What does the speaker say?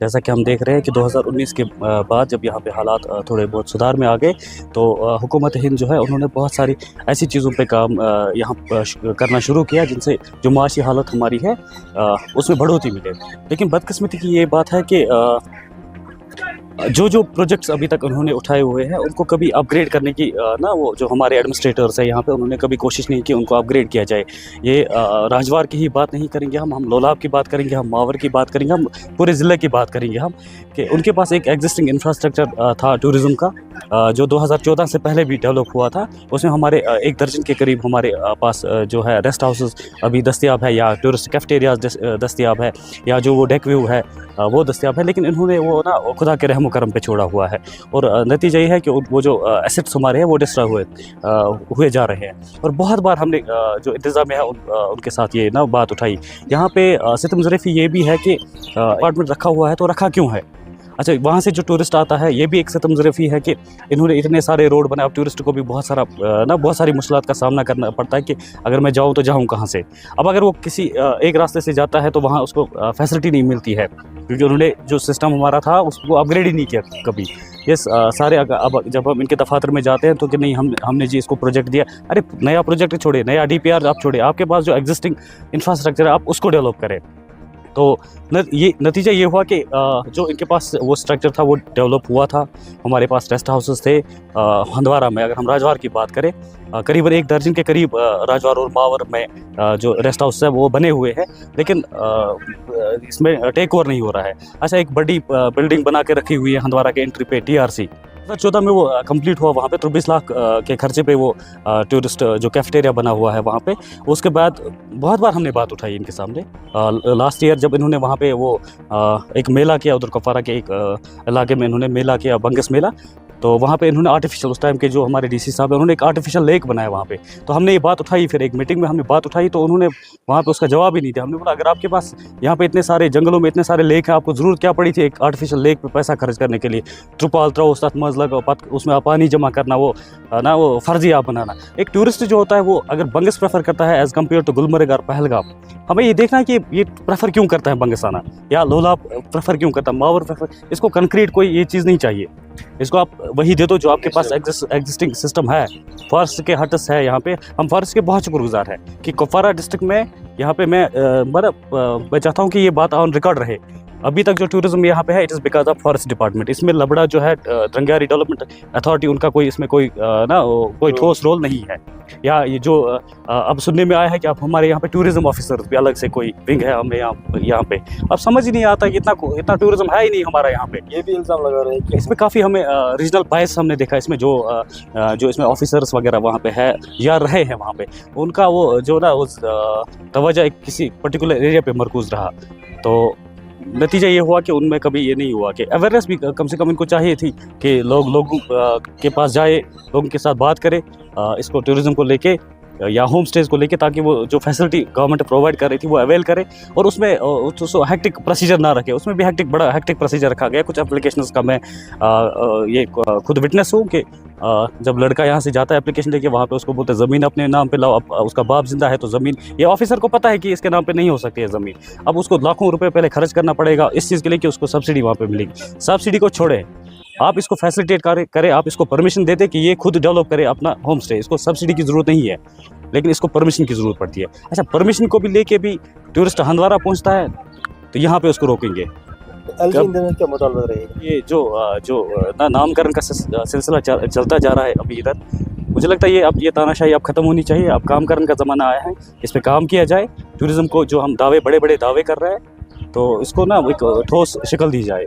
जैसा कि हम देख रहे हैं कि 2019 के बाद जब यहाँ पे हालात थोड़े बहुत सुधार में आ गए, तो हुकूमत हिंद जो है उन्होंने बहुत सारी ऐसी चीज़ों पे काम यहाँ करना शुरू किया जिनसे जो माशी हालत हमारी है उसमें बढ़ोतरी मिले। लेकिन बदकिस्मती की ये बात है कि जो प्रोजेक्ट्स अभी तक उन्होंने उठाए हुए हैं उनको कभी अपग्रेड करने की ना वो जो हमारे एडमिनिस्ट्रेटर्स हैं यहाँ पे उन्होंने कभी कोशिश नहीं की उनको अपग्रेड किया जाए। ये राजवार की ही बात नहीं करेंगे हम लोलाब की बात करेंगे, हम मावर की बात करेंगे, हम पूरे ज़िले की बात करेंगे हम कि उनके पास एक एग्जिस्टिंग इंफ्रास्ट्रक्चर था टूरिज़्म का जो 2014 से पहले भी डेवलप हुआ था। उसमें हमारे 1 दर्जन के करीब हमारे पास जो है रेस्ट हाउसेस अभी दस्तियाब है या टूरिस्ट कैफेटेरियाज दस्तियाब है या जो वो डेक व्यू है वो दस्तियाब है। लेकिन इन्होंने वो ना खुदा के रहम करम पे छोड़ा हुआ है और नतीजा ये है कि वो जो एसेट्स हमारे हैं वो डिस्ट्रॉय हुए जा रहे हैं। और बहुत बार हमने जो इंतज़ामिया है उनके साथ ये ना बात उठाई। यहाँ पे सितम ज़रीफ़ी ये भी है कि अपार्टमेंट रखा हुआ है तो रखा क्यों है। अच्छा, वहाँ से जो टूरिस्ट आता है ये भी एक सितम ज़रीफ़ी है कि इन्होंने इतने सारे रोड बनाए। अब टूरिस्ट को भी बहुत सारी मुश्किलात का सामना करना पड़ता है कि अगर मैं जाऊँ तो जाऊँ कहाँ से। अब अगर वो किसी एक रास्ते से जाता है तो वहाँ उसको फैसिलिटी नहीं मिलती है क्योंकि उन्होंने जो सिस्टम हमारा था उसको अपग्रेड ही नहीं किया कभी। ये सारे अब जब हम इनके दफातर में जाते हैं तो कि नहीं हमने जी इसको प्रोजेक्ट दिया। अरे नया प्रोजेक्ट छोड़े, नया DPR आप छोड़े, आपके पास जो एग्जिस्टिंग इंफ्रास्ट्रक्चर है आप उसको डेवलप करें। तो ये नतीजा ये हुआ कि जो इनके पास वो स्ट्रक्चर था वो डेवलप हुआ था। हमारे पास रेस्ट हाउसेस थे हंदवारा में। अगर हम राजवार की बात करें करीबन 1 दर्जन के करीब राजवार और मावर में जो रेस्ट हाउस है वो बने हुए हैं, लेकिन इसमें टेक ओवर नहीं हो रहा है। अच्छा, एक बड़ी बिल्डिंग बना के रखी हुई है हंदवारा के एंट्री पे TRC 2014 में वो कंप्लीट हुआ। वहाँ पे 23 लाख के खर्चे पे वो टूरिस्ट जो कैफेटेरिया बना हुआ है वहाँ पे। उसके बाद बहुत बार हमने बात उठाई इनके सामने। लास्ट ईयर जब इन्होंने वहाँ पे वो एक मेला किया उधर कुपवारा के एक इलाके में इन्होंने मेला किया, बंगस मेला, तो वहाँ पे इन्होंने आर्टिफिशियल उस टाइम के जो हमारे DC साहब है उन्होंने एक आर्टिफिशियल लेक बनाया वहाँ पे। तो हमने ये बात उठाई, फिर एक मीटिंग में हमने बात उठाई तो उन्होंने वहाँ पे उसका जवाब ही नहीं दिया। हमने बोला अगर आपके पास यहाँ पे इतने सारे जंगलों में इतने सारे लेक हैं, आपको ज़रूरत क्या पड़ी थी एक आर्टिफिशियल लेक पे पैसा खर्च करने के लिए। त्रुपाल त्रौस तथ मज लगाओ उसमें आप पानी जमा करना, वो ना वो फर्जी आप बनाना। एक टूरिस्ट जो होता है वो अगर बंगस प्रेफर करता है एज़ कम्पेयर टू गुलमर्ग और पहलगाम, हमें ये देखना है कि ये प्रेफर क्यों करता है बंगस आना या लोलाब प्रेफर क्यों करता है, मावर प्रेफर। इसको कंक्रीट कोई ये चीज़ नहीं चाहिए, इसको आप वही दे दो जो आपके पास एग्जिस्टिंग सिस्टम है। फॉरेस्ट के हट्स है यहाँ पे, हम फॉरेस्ट के बहुत शुक्रगुजार हैं कि कुपवारा डिस्ट्रिक्ट में यहाँ पे मैं चाहता हूँ कि ये बात ऑन रिकॉर्ड रहे। अभी तक जो टूरिज्म यहाँ पे है it is because of forest department. इसमें लबड़ा जो है रंगारी डेवलपमेंट अथॉरिटी उनका कोई इसमें कोई कोई ठोस रोल नहीं है। या ये जो अब सुनने में आया है कि अब हमारे यहाँ पे टूरिज्म ऑफिसर भी अलग से कोई विंग है हमें यहाँ पे। अब समझ ही नहीं आता कि इतना टूरिज्म है ही नहीं हमारा यहाँ पे। ये भी इल्ज़ाम लगा रहे हैं कि इसमें काफ़ी हमें रीजनल बायस हमने देखा इसमें जो इसमें ऑफिसर्स वगैरह वहाँ पे है या रहे हैं वहाँ पे, उनका वो जो ना उस तवज्जो एक किसी पर्टिकुलर एरिया पे मरकूज़ रहा। तो नतीजा ये हुआ कि उनमें कभी ये नहीं हुआ कि अवेयरनेस भी कम से कम इनको चाहिए थी कि लोगों के पास जाए, लोगों के साथ बात करें इसको टूरिज़्म को लेके या होम स्टेज को लेके, ताकि वो जो फैसिलिटी गवर्नमेंट प्रोवाइड कर रही थी वो अवेल करे और उसमें हेक्टिक प्रोसीजर ना रखे। उसमें भी बड़ा हेक्टिक प्रोसीजर रखा गया। कुछ एप्लीकेशंस का मैं ये खुद विटनेस हूँ कि जब लड़का यहाँ से जाता है एप्लीकेशन लेके, वहाँ पे उसको बोलते हैं ज़मीन अपने नाम पे लाओ। अब उसका बाप जिंदा है तो ज़मीन, ये ऑफिसर को पता है कि इसके नाम पे नहीं हो सकती है ज़मीन। अब उसको लाखों रुपए पहले खर्च करना पड़ेगा इस चीज़ के लिए कि उसको सब्सिडी वहाँ पे मिलेगी। सब्सिडी को छोड़े, आप इसको फैसिलिटेट करें, आप इसको परमिशन देते कि ये खुद डेवलप करे अपना होम स्टे, इसको सब्सिडी की ज़रूरत नहीं है। लेकिन इसको परमिशन की ज़रूरत पड़ती है। अच्छा, परमिशन को भी लेके भी टूरिस्ट हंदवारा पहुंचता है तो यहाँ पे उसको रोकेंगे। एलजी इंजन में क्या मुतालबा रहेगा? ये जो नामकरण का सिलसिला चलता जा रहा है अभी इधर, मुझे लगता है ये तानाशाही अब ख़त्म होनी चाहिए। अब काम करने का ज़माना आया है, इस पे काम किया जाए। टूरिज़्म को जो हम बड़े बड़े दावे कर रहे हैं, तो इसको ना एक ठोस शक्ल दी जाए।